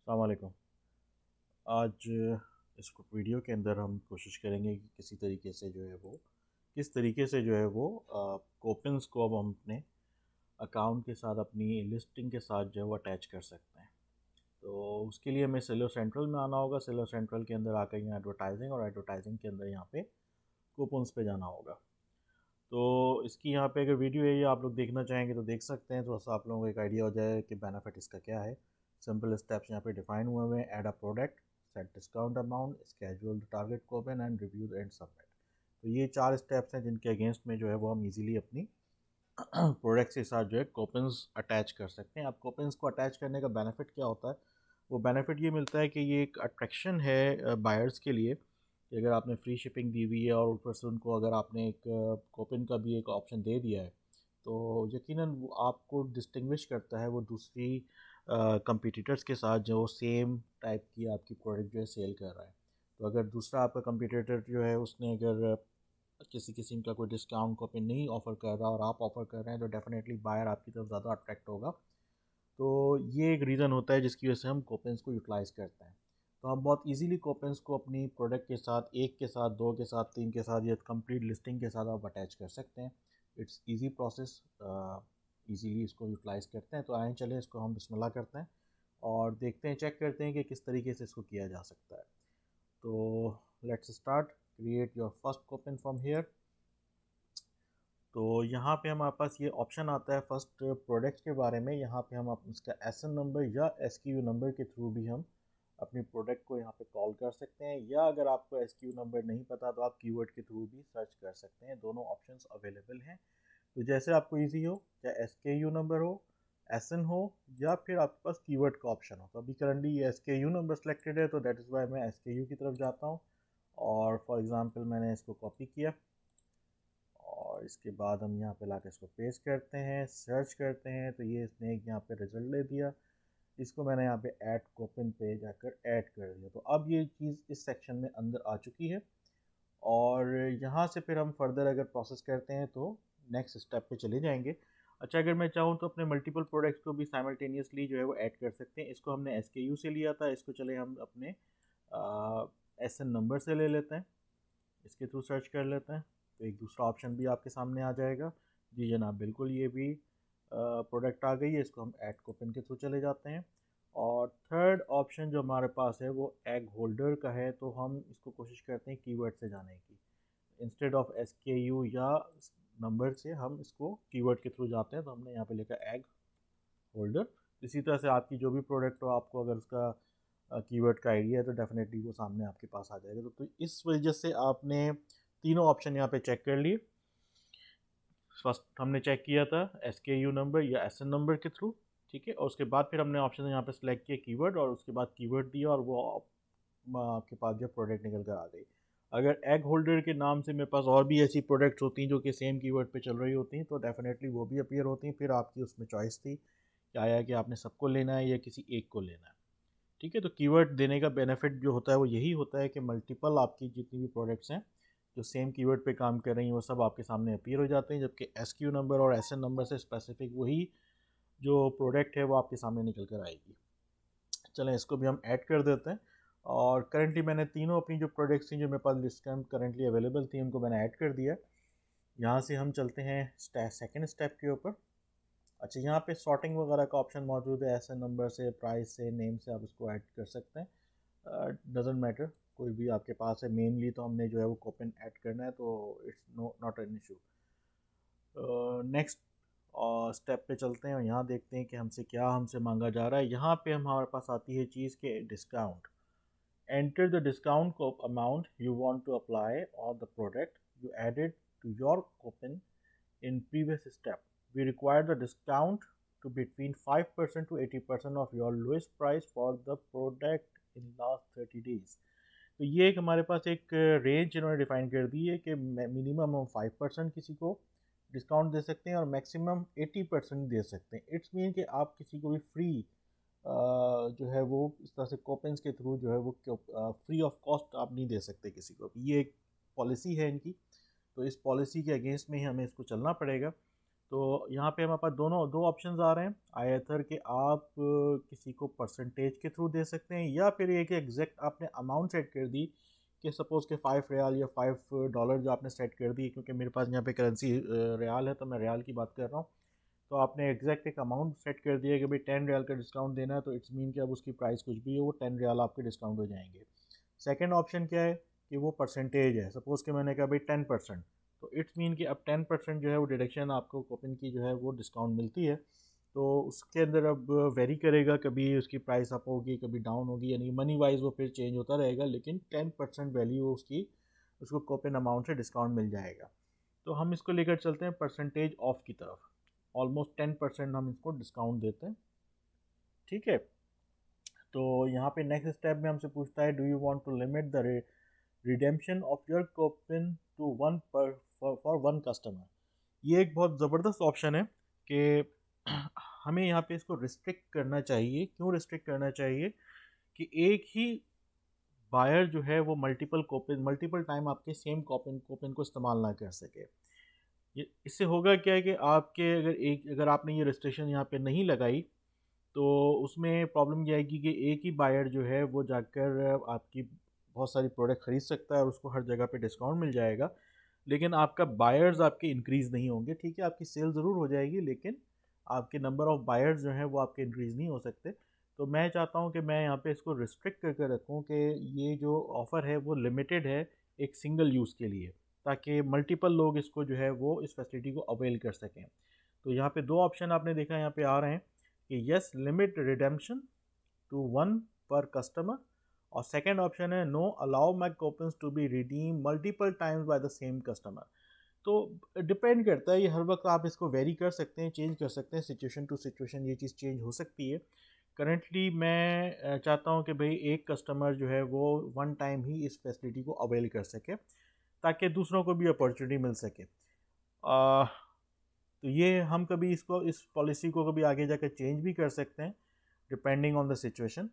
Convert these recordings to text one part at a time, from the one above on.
अस्सलाम वालेकुम। आज इस वीडियो के अंदर हम कोशिश करेंगे कि किस तरीके से जो है वो कोपन्स को अब हम अपने अकाउंट के साथ अपनी लिस्टिंग के साथ जो है वो अटैच कर सकते हैं। तो उसके लिए हमें सेलर सेंट्रल में आना होगा। सेलर सेंट्रल के अंदर आकर यहाँ एडवर्टाइजिंग और एडवर्टाइजिंग के अंदर यहाँ पे कूपन्स पे जाना होगा। तो इसकी यहाँ पे अगर वीडियो है ये आप लोग देखना चाहेंगे तो देख सकते हैं, थोड़ा सा आप लोगों को एक आइडिया हो जाए कि बेनिफिट इसका क्या है। सिंपल स्टेप्स यहाँ पे डिफाइन हुए हैं। Add a product, set discount amount, schedule the target coupon and review and submit. तो ये 4 स्टेप्स हैं जिनके अगेंस्ट में जो है वो हम इजीली अपनी प्रोडक्ट्स के साथ जो है कूपन्स अटैच कर सकते हैं। अब कूपन्स को अटैच करने का बेनिफिट क्या होता है? वो बेनिफिट ये मिलता है कि ये एक अट्रैक्शन है बायर्स के लिए कि अगर आपने फ्री शिपिंग दी हुई है और ऊपर से उनको अगर आपने एक कूपन का भी एक ऑप्शन दे दिया है तो यकीनन वो आपको डिस्टिंग्विश करता है वो दूसरी कंपटीटर्स के साथ जो सेम टाइप की आपकी प्रोडक्ट जो है सेल कर रहा है। तो अगर दूसरा आपका कंपटीटर जो है उसने अगर किसी किस्म का कोई डिस्काउंट कूपन नहीं ऑफ़र कर रहा और आप ऑफ़र कर रहे हैं तो डेफिनेटली बायर आपकी तरफ ज़्यादा अट्रैक्ट होगा। तो ये एक रीज़न होता है जिसकी वजह से हम कूपन्स को यूटिलाइज़ करते हैं। तो हम बहुत इजीली कूपन्स को अपनी प्रोडक्ट के साथ, एक के साथ, दो के साथ, तीन के साथ या कंप्लीट लिस्टिंग के साथ आप अटैच कर सकते हैं। It's easy process. इजीली इसको यूटिलाइज़ करते हैं। तो आएँ चलें इसको हम बिस्मिल्लाह करते हैं और देखते हैं, चेक करते हैं कि किस तरीके से इसको किया जा सकता है। तो let's start. Create your first coupon from here. तो यहाँ पे हमारे पास ये ऑप्शन आता है फर्स्ट प्रोडक्ट्स के बारे में। यहाँ पे हम इसका एसएन नंबर या एसक्यू नंबर के थ्रू भी हम अपनी प्रोडक्ट को यहाँ पे कॉल कर सकते हैं, या अगर आपको एसक्यू नंबर नहीं पता तो आप कीवर्ड के थ्रू भी सर्च कर सकते हैं। दोनों ऑप्शंस अवेलेबल हैं। तो जैसे आपको इजी हो, चाहे एसकेयू नंबर हो, एसएन हो, या फिर आपके पास कीवर्ड का ऑप्शन हो। तो अभी करंटली ये एसकेयू नंबर सेलेक्टेड है तो दैट इज़ वाई मैं एसकेयू की तरफ जाता हूँ और फॉर एग्ज़ाम्पल मैंने इसको कॉपी किया और इसके बाद हम यहाँ पे लाके इसको पेस्ट करते हैं, सर्च करते हैं तो ये इसने एक यहाँ पे रिजल्ट दे दिया। इसको मैंने यहाँ पे ऐड कूपन पे जाकर ऐड कर दिया। तो अब ये चीज़ इस सेक्शन में अंदर आ चुकी है और यहाँ से फिर हम फर्दर अगर प्रोसेस करते हैं तो नेक्स्ट स्टेप पे चले जाएंगे। अच्छा, अगर मैं चाहूँ तो अपने मल्टीपल प्रोडक्ट्स को भी साइमल्टेनियसली जो है वो ऐड कर सकते हैं। इसको हमने एसकेयू से लिया था, इसको चले हम अपने एसएन नंबर से ले लेते हैं, इसके थ्रू सर्च कर लेते हैं तो एक दूसरा ऑप्शन भी आपके सामने आ जाएगा। जी जनाब, बिल्कुल ये भी प्रोडक्ट आ गई है। इसको हम ऐड कूपन के थ्रू चले जाते हैं और थर्ड ऑप्शन जो हमारे पास है वो एग होल्डर का है। तो हम इसको कोशिश करते हैं कीवर्ड से जाने की। इंस्टेड ऑफ एसकेयू या नंबर से हम इसको कीवर्ड के थ्रू जाते हैं। तो हमने यहाँ पे लिखा एग होल्डर। इसी तरह से आपकी जो भी प्रोडक्ट हो, आपको अगर उसका कीवर्ड का आइडिया है तो डेफिनेटली वो सामने आपके पास आ जाएगा। तो इस वजह से आपने तीनों ऑप्शन यहाँ पे चेक कर लिए। फर्स्ट हमने चेक किया था एसकेयू नंबर या एसएन नंबर के थ्रू, ठीक है, और उसके बाद फिर हमने ऑप्शन यहाँ पे सिलेक्ट किया कीवर्ड और उसके बाद कीवर्ड दिया और वो आपके पास जो प्रोडक्ट निकल कर आ गई। अगर एग होल्डर के नाम से मेरे पास और भी ऐसी प्रोडक्ट्स होती हैं जो कि सेम कीवर्ड पे चल रही होती हैं तो डेफिनेटली वो भी अपीयर होती हैं। फिर आपकी उसमें चॉइस थी क्या आया कि आपने सबको लेना है या किसी एक को लेना है। ठीक है, तो कीवर्ड देने का बेनिफिट जो होता है वो यही होता है कि मल्टीपल आपकी जितनी भी प्रोडक्ट्स हैं जो सेम कीवर्ड पे काम कर रही हैं वो सब आपके सामने अपीयर हो जाते हैं, जबकि एसक्यू नंबर और एसएन नंबर से स्पेसिफिक वही जो प्रोडक्ट है वो आपके सामने निकल कर आएगी। चलें इसको भी हम ऐड कर देते हैं और करंटली मैंने तीनों अपनी जो प्रोडक्ट्स थी जो मेरे पास लिस्ट में करंटली अवेलेबल थी उनको मैंने ऐड कर दिया। यहाँ से हम चलते हैं सेकेंड स्टेप के ऊपर। अच्छा, यहाँ पे सॉर्टिंग वगैरह का ऑप्शन मौजूद है। ऐसे नंबर से, प्राइस से, नेम से आप इसको ऐड कर सकते हैं। डजेंट मैटर, कोई भी आपके पास है। मेनली तो हमने जो है वो कूपन ऐड करना है तो it's not an issue. Next step पे चलते हैं और यहाँ देखते हैं कि हमसे मांगा जा रहा है। यहाँ पे हमारे पास आती है चीज़ के discount. Enter the discount amount you want to apply on the product you added to your coupon in previous step. We require the discount to between 5% to 80% of your lowest price for the product in last 30 days. तो ये एक हमारे पास एक range इन्होंने define कर दी है कि minimum हम 5% किसी को डिस्काउंट दे सकते हैं और मैक्सिमम 80% दे सकते हैं। इट्स मीन कि आप किसी को भी फ्री जो है वो इस तरह से कोपेंस के थ्रू जो है वो फ्री ऑफ कॉस्ट आप नहीं दे सकते किसी को। ये एक पॉलिसी है इनकी, तो इस पॉलिसी के अगेंस्ट में ही हमें इसको चलना पड़ेगा। तो यहाँ पे हमारे पास दोनों दो ऑप्शंस आ रहे हैं, आयतर कि आप किसी को परसेंटेज के थ्रू दे सकते हैं, या फिर ये कि एग्जैक्ट आपने अमाउंट सेट कर दी कि सपोज़ के 5 रियाल या $5 जो आपने सेट कर दी, क्योंकि मेरे पास यहाँ पे करेंसी रियाल है तो मैं रियाल की बात कर रहा हूँ। तो आपने एग्जैक्ट एक अमाउंट सेट कर दिया कि भाई 10 रियाल का डिस्काउंट देना है, तो इट्स मीन कि अब उसकी प्राइस कुछ भी हो वो 10 रियाल आपके डिस्काउंट हो जाएंगे। सेकेंड ऑप्शन क्या है कि वो परसेंटेज है, सपोज़ कि मैंने कहा भाई 10%, तो इट्स मीन कि अब 10% जो है वो डिडक्शन आपको कूपन की जो है वो डिस्काउंट मिलती है। तो उसके अंदर अब वेरी करेगा, कभी उसकी प्राइस अप होगी कभी डाउन होगी, यानी मनी वाइज वो फिर चेंज होता रहेगा, लेकिन 10% वैल्यू उसकी उसको कूपन अमाउंट से डिस्काउंट मिल जाएगा। तो हम इसको लेकर चलते हैं परसेंटेज ऑफ की तरफ। ऑलमोस्ट 10% हम इसको डिस्काउंट देते हैं, ठीक है। तो यहाँ पे नेक्स्ट स्टेप में हमसे पूछता है, do you want to limit the redemption of your coupon to one per for one customer. ये एक बहुत ज़बरदस्त ऑप्शन है कि हमें यहाँ पे इसको रिस्ट्रिक्ट करना चाहिए। क्यों रिस्ट्रिक्ट करना चाहिए? कि एक ही बायर जो है वो मल्टीपल टाइम आपके सेम कूपन को इस्तेमाल ना कर सके। ये इससे होगा क्या है कि आपके अगर आपने ये रिस्ट्रिक्शन यहाँ पे नहीं लगाई, तो उसमें प्रॉब्लम ये आएगी कि एक ही बायर जो है वो जाकर आपकी बहुत सारी प्रोडक्ट ख़रीद सकता है और उसको हर जगह पे डिस्काउंट मिल जाएगा, लेकिन आपका बायर्स आपके इंक्रीज़ नहीं होंगे। ठीक है, आपकी सेल ज़रूर हो जाएगी, लेकिन आपके नंबर ऑफ़ बायर्स जो हैं वो आपके इंक्रीज़ नहीं हो सकते। तो मैं चाहता हूँ कि मैं यहाँ पे इसको रिस्ट्रिक्ट करके रखूँ कि ये जो ऑफ़र है वो लिमिटेड है एक सिंगल यूज़ के लिए, ताकि मल्टीपल लोग इसको जो है वो इस फैसिलिटी को अवेल कर सकें। तो यहाँ पे दो ऑप्शन आपने देखा यहाँ पे आ रहे हैं कि yes limit redemption to one per customer, और सेकेंड ऑप्शन है no allow my coupons to be redeem multiple times by the same customer. तो डिपेंड करता है, ये हर वक्त आप इसको वेरी कर सकते हैं, चेंज कर सकते हैं, सिचुएशन टू सिचुएशन ये चीज़ चेंज हो सकती है। करंटली मैं चाहता हूँ कि भाई एक कस्टमर जो है वो वन टाइम ही इस फैसिलिटी को अवेल कर सके, ताकि दूसरों को भी अपॉर्चुनिटी मिल सके। तो ये हम कभी इसको इस पॉलिसी को कभी आगे जाकर चेंज भी कर सकते हैं डिपेंडिंग ऑन द सिचुएशन,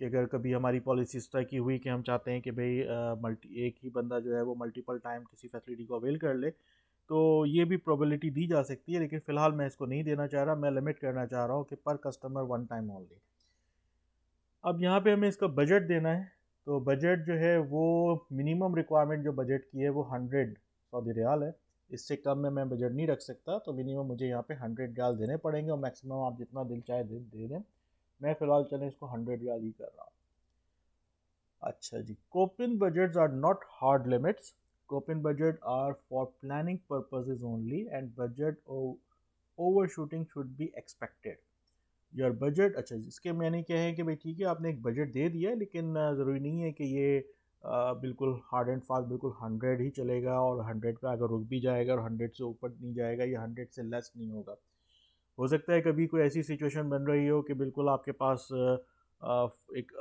कि अगर कभी हमारी पॉलिसी इस तरह की हुई कि हम चाहते हैं कि भाई मल्टी एक ही बंदा जो है वो मल्टीपल टाइम किसी फैसिलिटी को अवेल कर ले, तो ये भी प्रोबेबिलिटी दी जा सकती है, लेकिन फ़िलहाल मैं इसको नहीं देना चाह रहा। मैं लिमिट करना चाह रहा हूँ कि पर कस्टमर वन टाइम ओनली। अब यहाँ पे हमें इसका बजट देना है, तो बजट जो है वो मिनिमम रिक्वायरमेंट जो बजट की है वो 100 सऊदी रियाल है। इससे कम में मैं बजट नहीं रख सकता, तो मिनिमम मुझे यहाँ पे 100 रियाल देने पड़ेंगे, और मैक्सिमम आप जितना दिल चाहे दे दें। मैं फ़िलहाल चलें इसको 100 रियाल ही कर रहा हूँ। अच्छा जी, coupon budgets are not hard limits. Coupon budget are for planning purposes only, and budget overshooting should be expected. Your budget, अच्छा इसके मैंने क्या है कि भाई ठीक है आपने एक बजट दे दिया है, लेकिन ज़रूरी नहीं है कि ये बिल्कुल हार्ड एंड फास्ट बिल्कुल 100 ही चलेगा, और 100 पे अगर रुक भी जाएगा और 100 से ऊपर नहीं जाएगा या 100 से लेस नहीं होगा। हो सकता है कभी कोई ऐसी सिचुएशन बन रही हो कि बिल्कुल आपके पास एक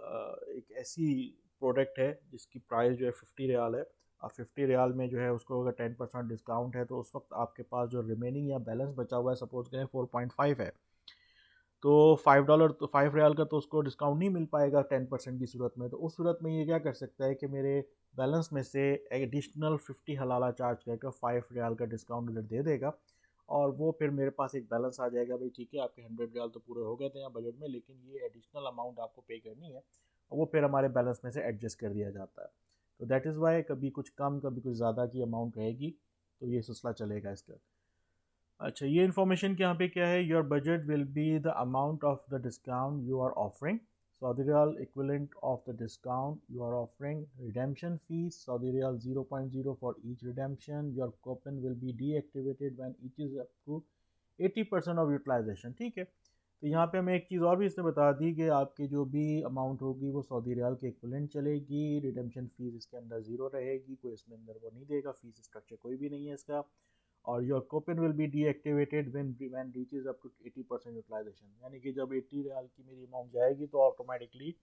ऐसी प्रोडक्ट है जिसकी प्राइस जो है 50 रियाल है, और 50 रियाल में जो है उसको अगर 10% डिस्काउंट है, तो उस वक्त आपके पास जो रिमेनिंग या बैलेंस बचा हुआ है सपोज करें 4.5 है, तो $5 तो 5 रियाल का तो उसको डिस्काउंट नहीं मिल पाएगा 10% की सूरत में। तो उस सूरत में ये क्या कर सकता है कि मेरे बैलेंस में से एडिशनल 50 हलाला चार्ज करके 5 रियाल का डिस्काउंट उधर दे देगा, और वो फिर मेरे पास एक बैलेंस आ जाएगा, भाई ठीक है आपके 100 रियाल तो पूरे हो गए थे यहाँ बजट में, लेकिन ये एडिशनल अमाउंट आपको पे करनी है, और वो फिर हमारे बैलेंस में से एडजस्ट कर दिया जाता है। तो दैट इज़ वाई कभी कुछ कम कभी कुछ ज़्यादा की अमाउंट रहेगी, तो ये सिलसिला चलेगा इसका। अच्छा, ये इन्फॉर्मेशन यहाँ पे क्या है, your budget will be the amount of the discount you are offering, Saudi riyal equivalent of the discount you are offering, redemption fees Saudi riyal 0.0 for each redemption, your coupon will be deactivated when it is up to 80% of utilisation. ठीक है, तो यहाँ पे हमें एक चीज़ और भी इसने बता दी कि आपकी जो भी अमाउंट होगी वो सऊदी रियाल के इक्विवेलेंट चलेगी, रिडेम्पशन फीस इसके अंदर ज़ीरो रहेगी, कोई इसमें अंदर वो नहीं देगा, फीस स्ट्रक्चर कोई भी नहीं है इसका, और your coupon will be deactivated when reaches up to 80% utilisation, यानी कि जब 80 रियाल की मेरी अमाउंट जाएगी तो ऑटोमेटिकली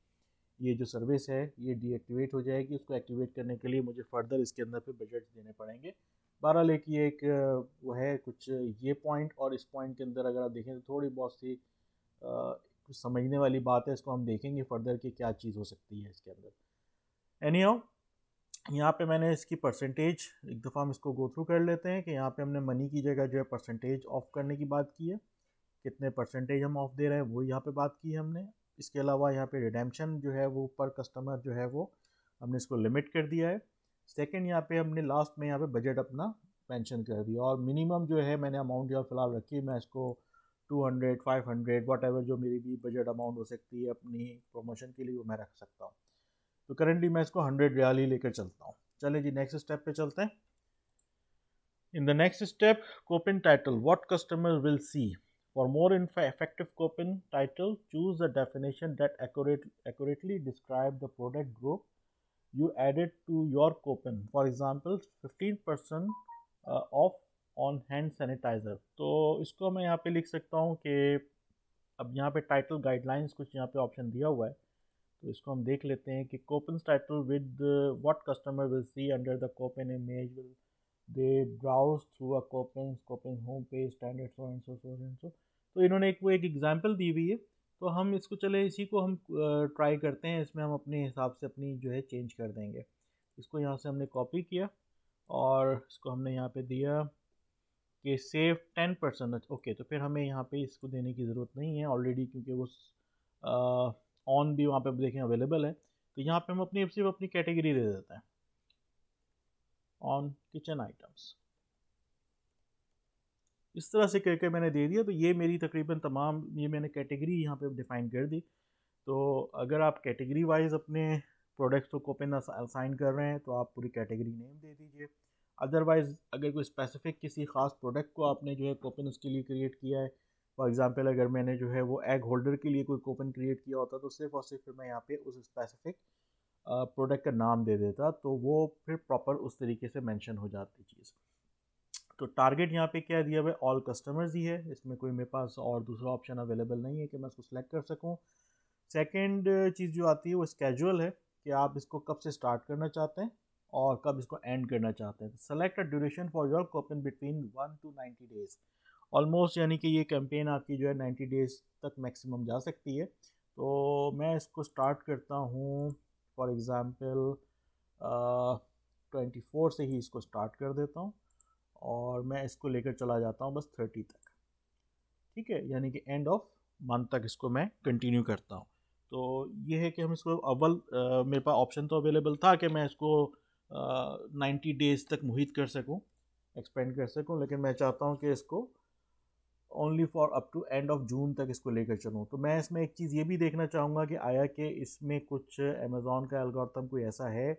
ये जो सर्विस है ये डीएक्टिवेट हो जाएगी। उसको एक्टिवेट करने के लिए मुझे फर्दर इसके अंदर पे बजट देने पड़ेंगे। बहरहाल एक ये एक वो है कुछ ये पॉइंट, और इस पॉइंट के अंदर अगर आप देखें तो थोड़ी बहुत सी कुछ समझने वाली बात है, इसको हम देखेंगे फर्दर कि क्या चीज़ हो सकती है इसके अंदर। एनी हाउ, यहाँ पे मैंने इसकी परसेंटेज एक दफ़ा हम इसको गो थ्रू कर लेते हैं कि यहाँ पे हमने मनी की जगह जो है परसेंटेज ऑफ करने की बात की है, कितने परसेंटेज हम ऑफ दे रहे हैं वो यहाँ पे बात की है हमने। इसके अलावा यहाँ पे रिडेम्पशन जो है वो पर कस्टमर जो है वो हमने इसको लिमिट कर दिया है। सेकंड यहाँ पे हमने लास्ट में यहाँ पे बजट अपना मेंशन कर दिया, और मिनिमम जो है मैंने अमाउंट यहाँ फ़िलहाल रखी है, मैं इसको 200 500 वट एवर जो मेरी भी बजट अमाउंट हो सकती है अपनी प्रमोशन के लिए वो मैं रख सकता हूँ। तो करेंटली मैं इसको 100 रियाल ही लेकर चलता हूँ। चलिए जी नेक्स्ट स्टेप पे चलते हैं। In the next step, Copin title, what customer will see. For more effective Copin title, choose a definition that accurately describe the product group you added to your Copin. For example, 15% off on hand sanitizer. तो इसको मैं यहाँ पे लिख सकता हूँ कि अब यहाँ पे टाइटल गाइडलाइंस कुछ यहाँ पे ऑप्शन दिया हुआ है, तो इसको हम देख लेते हैं कि coupon title with what customer will see under the coupon image will they browse through a coupon home page standard so and so so and so. तो इन्होंने एक एग्जांपल दी हुई है, तो हम इसको चले इसी को हम ट्राई करते हैं, इसमें हम अपने हिसाब से अपनी जो है चेंज कर देंगे। इसको यहाँ से हमने कॉपी किया और इसको हमने यहाँ पे दिया कि सेव 10%। ओके, तो फिर हमें यहाँ पे इसको देने की ज़रूरत नहीं है ऑलरेडी, क्योंकि वो ऑन भी वहाँ पे देखें अवेलेबल है। तो यहाँ पे हम अपनी सिर्फ अपनी कैटेगरी दे देते हैं, ऑन किचन आइटम्स। इस तरह से करके मैंने दे दिया, तो ये मेरी तकरीबन तमाम ये मैंने कैटेगरी यहाँ पे डिफ़ाइन कर दी। तो अगर आप कैटेगरी वाइज अपने प्रोडक्ट्स को कोपिन असाइन कर रहे हैं तो आप पूरी कैटेगरी नेम दे दीजिए। अदरवाइज़ अगर कोई स्पेसिफिक किसी ख़ास प्रोडक्ट को आपने जो है कोपिन उसके लिए क्रिएट किया है, फॉर एग्जांपल अगर मैंने जो है वो एग होल्डर के लिए कोई कोपिन क्रिएट किया होता तो सिर्फ और सिर्फ फिर मैं यहाँ पे उस स्पेसिफिक प्रोडक्ट का नाम दे देता, तो वो फिर प्रॉपर उस तरीके से मेंशन हो जाती चीज़। तो टारगेट यहाँ पे क्या दिया हुआ है, ऑल कस्टमर्स ही है, इसमें कोई मेरे पास और दूसरा ऑप्शन अवेलेबल नहीं है कि मैं उसको सेलेक्ट कर सकूँ। सेकेंड चीज़ जो आती है वो स्केजुअल है कि आप इसको कब से स्टार्ट करना चाहते हैं और कब इसको एंड करना चाहते हैं। Select a duration for your coupon between 1 to 90 days. Almost यानी कि ये कैंपेन आपकी जो है 90 डेज तक मैक्सिमम जा सकती है। तो मैं इसको स्टार्ट करता हूँ फॉर एग्ज़ाम्पल 24 से ही इसको स्टार्ट कर देता हूँ और मैं इसको लेकर चला जाता हूँ बस 30 तक। ठीक है, यानी कि एंड ऑफ मंथ तक इसको मैं कंटिन्यू करता हूँ। तो ये है कि हम इसको मेरे पास ऑप्शन तो अवेलेबल था कि मैं इसको 90 डेज़ तक मुहित कर सकूँ, एक्सपेंड कर सकूँ, लेकिन मैं चाहता हूँ कि इसको only for up to end of June तक इसको लेकर चलूँ। तो मैं इसमें एक चीज़ ये भी देखना चाहूँगा कि आया कि इसमें कुछ अमेज़ॉन का एल्गोरिथम कोई ऐसा है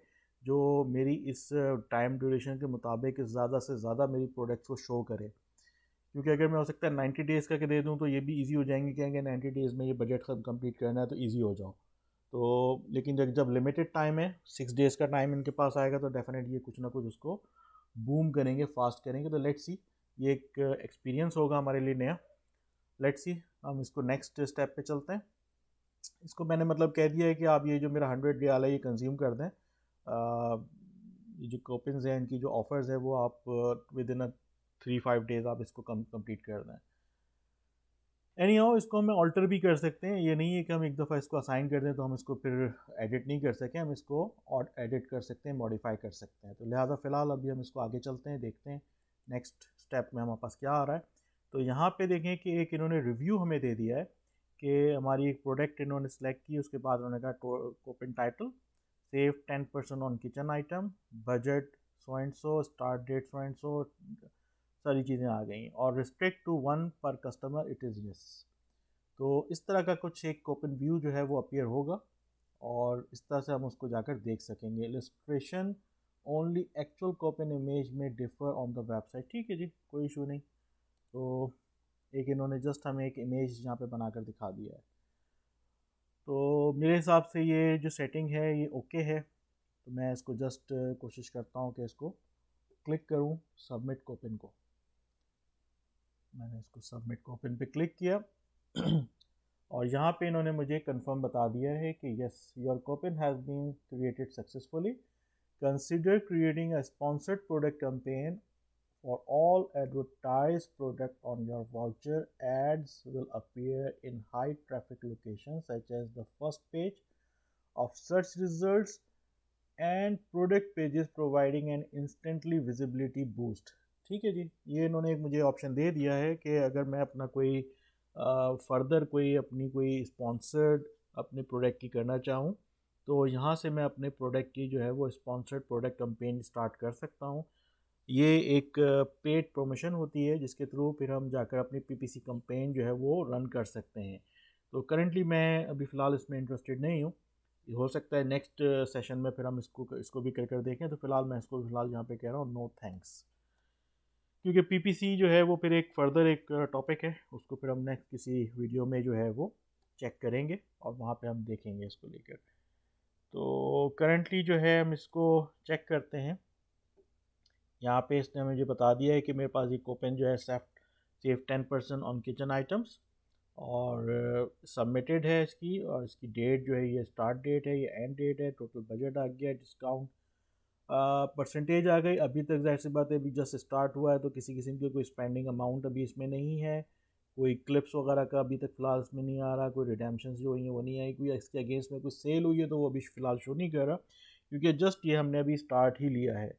जो मेरी इस टाइम ड्यूरेशन के मुताबिक ज़्यादा से ज़्यादा मेरी प्रोडक्ट्स को शो करे। क्योंकि अगर मैं हो सकता है 90 डेज़ का के दे दूँ तो ये भी ईजी हो जाएंगे, कहेंगे 90 डेज़ में ये बजट कंप्लीट करना है तो ईजी हो जाओ। तो लेकिन जब जब लिमिटेड टाइम है, 6 डेज़ का टाइम इनके पास आएगा तो डेफिनेटली ये कुछ ना कुछ उसको बूम करेंगे, फास्ट करेंगे। तो लेट्स सी, ये एक एक्सपीरियंस होगा हमारे लिए नया। लेट्स सी, हम इसको नेक्स्ट स्टेप पे चलते हैं। इसको मैंने मतलब कह दिया है कि आप ये जो मेरा 100 रियाल है ये कंज्यूम कर दें। ये जो कोपिन्स हैं इनकी जो ऑफर्स है वो आप विद इन 3-5 डेज़ आप इसको कंप्लीट कर दें। एनी हाउ इसको हम ऑल्टर भी कर सकते हैं, ये नहीं है कि हम एक दफ़ा इसको असाइन कर दें तो हम इसको फिर एडिट नहीं कर सकें, हम इसको और एडिट कर सकते हैं, मॉडिफाई कर सकते हैं। तो लिहाजा फ़िलहाल अभी हम इसको आगे चलते हैं, देखते हैं नेक्स्ट स्टेप में हमारे पास क्या आ रहा है। तो यहाँ पे देखें कि एक इन्होंने रिव्यू हमें दे दिया है कि हमारी एक प्रोडक्ट इन्होंने सेलेक्ट की, उसके बाद उन्होंने कहा coupon title, save 10% on kitchen item, budget so and so, start date so and so, सारी चीज़ें आ गई और रिस्ट्रिक्ट टू 1 पर कस्टमर इट इज़ यस। तो इस तरह का कुछ एक ओपन व्यू जो है वो अपीयर होगा और इस तरह से हम उसको जाकर देख सकेंगे। Illustration only actual Köppen image में डिफ़र ऑन द वेबसाइट। ठीक है जी, कोई इशू नहीं। तो एक इन्होंने जस्ट हमें एक इमेज यहाँ पे बनाकर दिखा दिया है। तो मेरे हिसाब से ये जो सेटिंग है ये ओके है। तो मैं इसको जस्ट कोशिश करता हूँ कि इसको क्लिक करूँ सबमिट कोपिन को। मैंने इसको सबमिट कोपिन पे क्लिक किया और यहाँ पे इन्होंने मुझे कंफर्म बता दिया है कि yes your coupon has been created successfully, consider creating a sponsored product campaign for all advertised product on your voucher. Ads will appear in high traffic locations such as the first page of search results and product pages providing N instantly visibility boost. ठीक है जी, ये इन्होंने एक मुझे option दे दिया है कि अगर मैं अपना कोई फर्दर कोई अपनी कोई स्पॉन्सर्ड अपने प्रोडक्ट की करना चाहूँ तो यहाँ से मैं अपने प्रोडक्ट की जो है वो स्पॉन्सर्ड प्रोडक्ट कंपेन स्टार्ट कर सकता हूँ। ये एक पेड प्रमोशन होती है जिसके थ्रू फिर हम जाकर अपनी पीपीसी कंपेन जो है वो रन कर सकते हैं। तो करंटली मैं अभी फ़िलहाल इसमें इंटरेस्टेड नहीं हूँ। हो सकता है नेक्स्ट सेशन में फिर हम इसको भी कर देखें। तो फिलहाल मैं इसको फिलहाल यहाँ पे कह रहा हूँ नो थैंक्स, क्योंकि पीपीसी जो है वो फिर एक फर्दर एक टॉपिक है, उसको फिर हम नेक्स्ट किसी वीडियो में जो है वो चेक करेंगे और वहाँ पे हम देखेंगे इसको लेकर। तो करंटली जो है हम इसको चेक करते हैं। यहाँ पे इसने मुझे बता दिया है कि मेरे पास ये कूपन जो है सेव 10% ऑन किचन आइटम्स और सबमिटेड है इसकी, और इसकी डेट जो है ये स्टार्ट डेट है, ये एंड डेट है, टोटल बजट आ गया, डिस्काउंट परसेंटेज आ गई। अभी तक जाहिर सी बात है अभी जस्ट स्टार्ट हुआ है तो किसी किस्म की कोई स्पेंडिंग अमाउंट अभी इसमें नहीं है, कोई क्लिप्स वगैरह का अभी तक फ़िलहाल इसमें नहीं आ रहा, कोई रिडेम्पशंस जो हुई हैं वो नहीं आई, कोई इसके अगेंस्ट में कोई सेल हुई है तो वो अभी फ़िलहाल शो नहीं कर रहा, क्योंकि जस्ट ये हमने अभी स्टार्ट ही लिया है।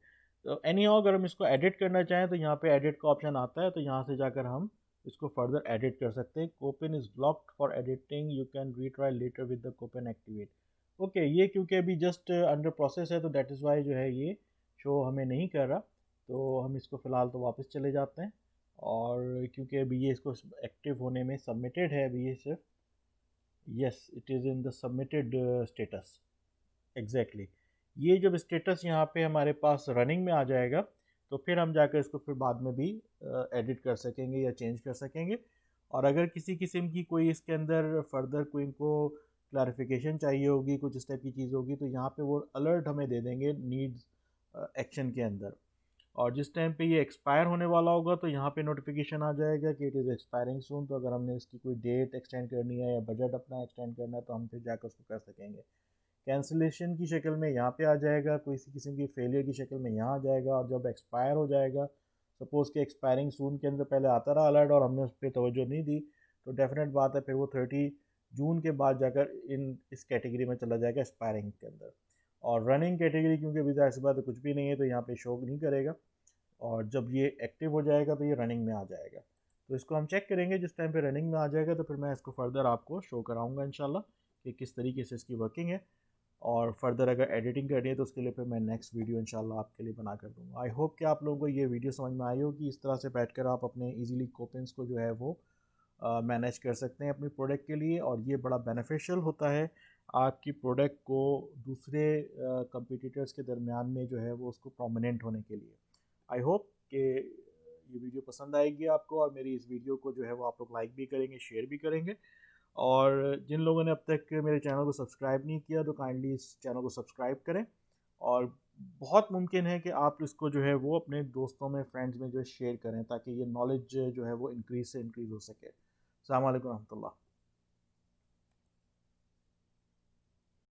तो एनी हाउ अगर हम इसको एडिट करना चाहें तो यहाँ पे एडिट का ऑप्शन आता है, तो यहाँ से जाकर हम इसको फर्दर एडिट कर सकते हैं। Coupon is blocked for editing, you can retry later with the coupon activate. Okay, ये क्योंकि अभी जस्ट अंडर प्रोसेस है तो दैट इज़ वाई जो है ये शो हमें नहीं कर रहा। तो हम इसको फ़िलहाल तो वापस चले जाते हैं, और क्योंकि अभी ये इसको एक्टिव होने में सबमिटेड है अभी ये सिर्फ, yes it is in the submitted status exactly. ये जब स्टेटस यहाँ पे हमारे पास रनिंग में आ जाएगा तो फिर हम जाकर इसको फिर बाद में भी एडिट कर सकेंगे या चेंज कर सकेंगे। और अगर किसी किस्म की कोई इसके अंदर फर्दर कोई इनको क्लैरिफिकेशन चाहिए होगी, कुछ इस टाइप की चीज़ होगी, तो यहाँ पे वो अलर्ट हमें दे देंगे नीड्स एक्शन के अंदर। और जिस टाइम पे ये एक्सपायर होने वाला होगा तो यहाँ पे नोटिफिकेशन आ जाएगा कि इट इज़ एक्सपायरिंग सून। तो अगर हमने इसकी कोई डेट एक्सटेंड करनी है या बजट अपना एक्सटेंड करना है तो हम फिर जाकर उसको कर सकेंगे। कैंसिलेशन की शक्ल में यहाँ पे आ जाएगा, कोई सी किस्म की फेलियर की शक्ल में यहाँ आ जाएगा, और जब एक्सपायर हो जाएगा, सपोज़ कि एक्सपायरिंग सून के अंदर पहले आता रहा अलर्ट और हमने उस पर तवज्जो नहीं दी, तो डेफिनेट बात है फिर वो 30 जून के बाद जाकर इस कैटेगरी में चला जाएगा एक्सपायरिंग के अंदर। और रनिंग कैटेगरी क्योंकि अभी ज़ाहिर सी बात है कुछ भी नहीं है तो यहाँ पे शो नहीं करेगा, और जब ये एक्टिव हो जाएगा तो ये रनिंग में आ जाएगा। तो इसको हम चेक करेंगे, जिस टाइम पे रनिंग में आ जाएगा तो फिर मैं इसको फर्दर आपको शो कराऊंगा इंशाल्लाह कि किस तरीके से इसकी वर्किंग है। और फर्दर अगर एडिटिंग करनी है तो उसके लिए फिर मैं नेक्स्ट वीडियो इंशाल्लाह आपके लिए बना कर दूँगा। आई होप कि आप लोगों को ये वीडियो समझ में आई हो कि इस तरह से बैठकर आप अपने इजीली कोपेंस को जो है वो मैनेज कर सकते हैं अपनी प्रोडक्ट के लिए, और ये बड़ा बेनिफिशियल होता है आपकी प्रोडक्ट को दूसरे कंपटीटर्स के दरमियान में जो है वो उसको प्रोमिनेंट होने के लिए। आई होप कि ये वीडियो पसंद आएगी आपको, और मेरी इस वीडियो को जो है वो आप लोग लाइक भी करेंगे, शेयर भी करेंगे। और जिन लोगों ने अब तक मेरे चैनल को सब्सक्राइब नहीं किया तो काइंडली इस चैनल को सब्सक्राइब करें। और बहुत मुमकिन है कि आप इसको जो है वो अपने दोस्तों में, फ्रेंड्स में जो है शेयर करें, ताकि ये नॉलेज जो है वो इंक्रीज़ से इंक्रीज़ हो सके। अस्सलाम वालेकुम रहमतुल्लाह।